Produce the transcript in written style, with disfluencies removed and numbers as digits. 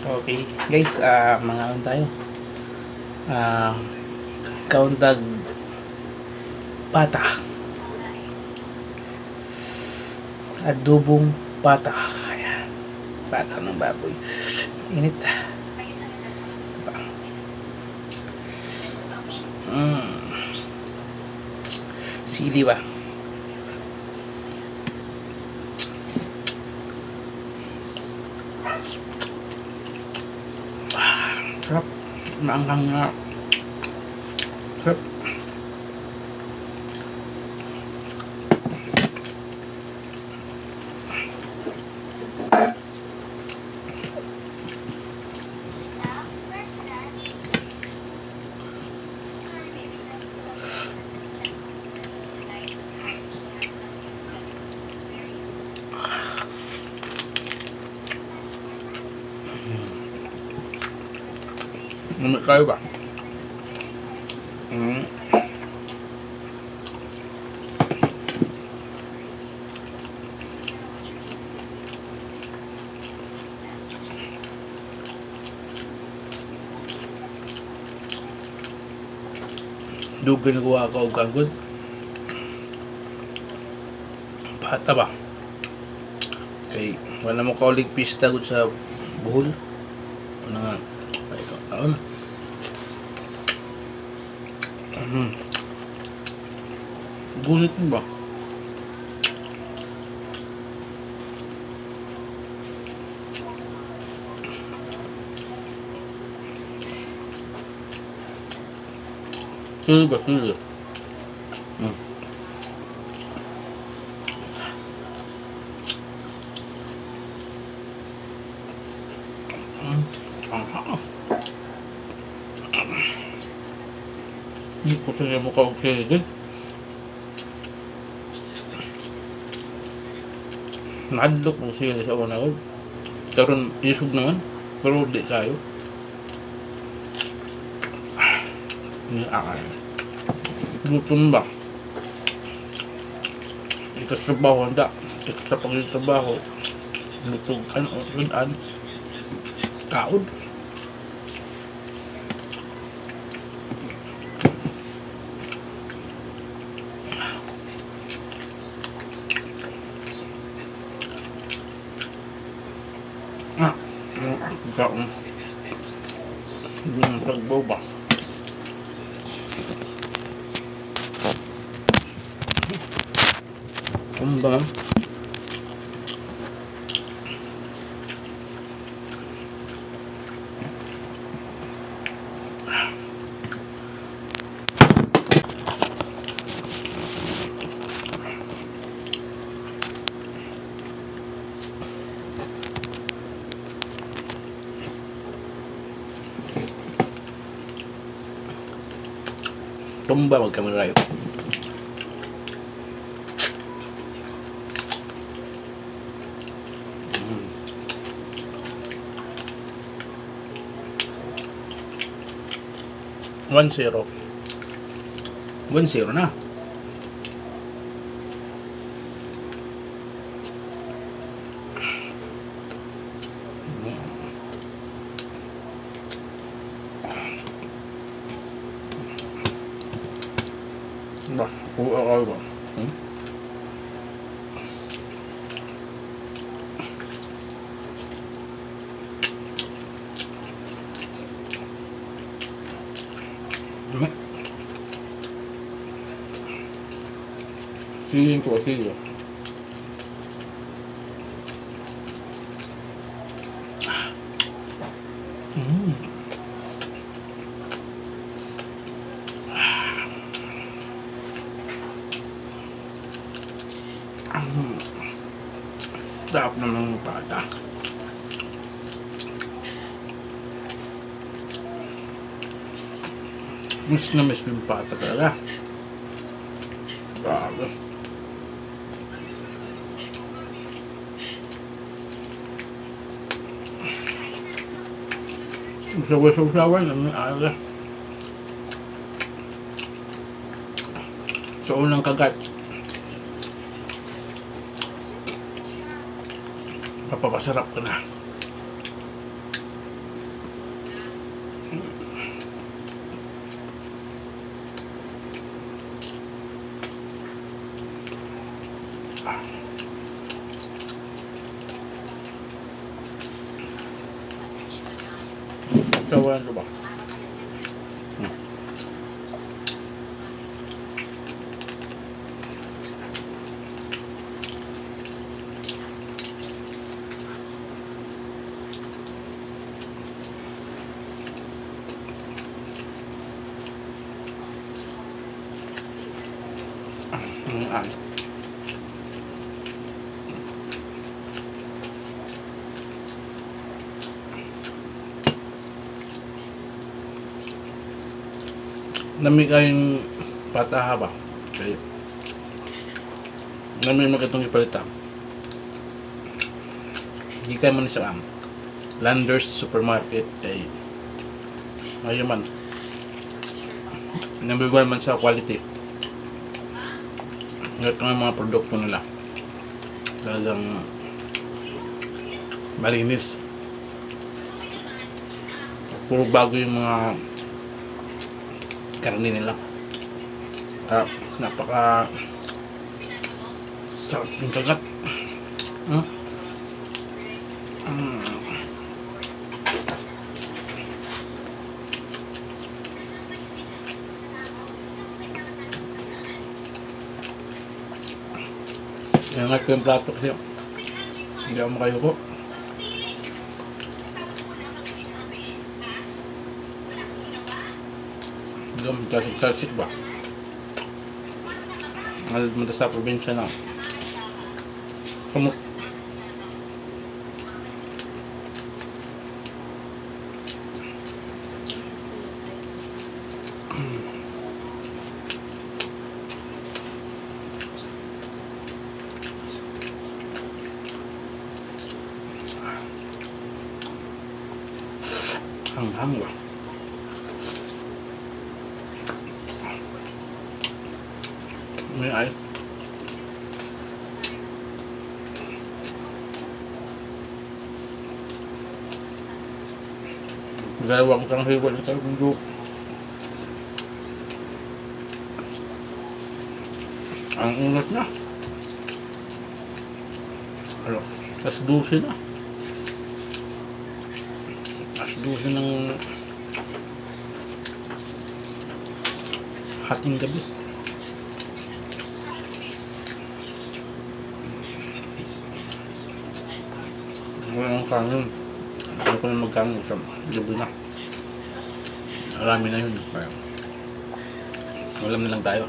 Okay, guys, mga ano tayo? Ah, kauntag pata. Adobong pata. Ayan. Pata ng baboy. Init. Ito pa. Sili ba? Sarap. Maanghang nga. Sarap. Namit kayo ba? Dugay na kuha ka og kagod. Pata ba? Kay wala mo kaulig pista gud sa buhol. Ano nga? Ay, ito. Taon. Gunit mo ba? Sili ba? Sili. Hindi ko siya mukha og sili din. Nadlok mo sili sa una ko. Karon isog naman. Pero di kayo. Ini akay. Luton ba? Ito sa trabaho handa. Ito sa pagtrabaho. Lutugan o lutan. Kaod. Kaon. Yung tagbaw ba? Kumbang. Tumba wag kami rayo. One zero. 1-0 na. Ba, kuha ba? Siling ko sila. Sarap naman ng pata. Miss na miss yung pata talaga. Grabe. Sawa-sawa naman aga. Sa unang kagat, mapapasarap ka na. Sawa na ba? Ang nami kayong pataha ba? Okay. Nami magkatong ipalitan. Hindi kayo man sa Landers Supermarket kay ngayon man number 1 man sa quality. Ngayon ng mga produkto nila talagang malinis, puro bago yung mga karne nila. Napaka sarap yung kagat. Iangat ko yung plato kasi hindi ako makayuko. Hanggang magkasik-kasik ba? Manda sa probinsya na kamot. Hanghang ba? May ay. Dalawang kang hiwal ito mundo. Ang unat na. Ano? As 12 na. As 12 ng hating gabi. Walang kanin. Ano ko na magkanin sa gabi na. Marami na yun. Alam na lang tayo.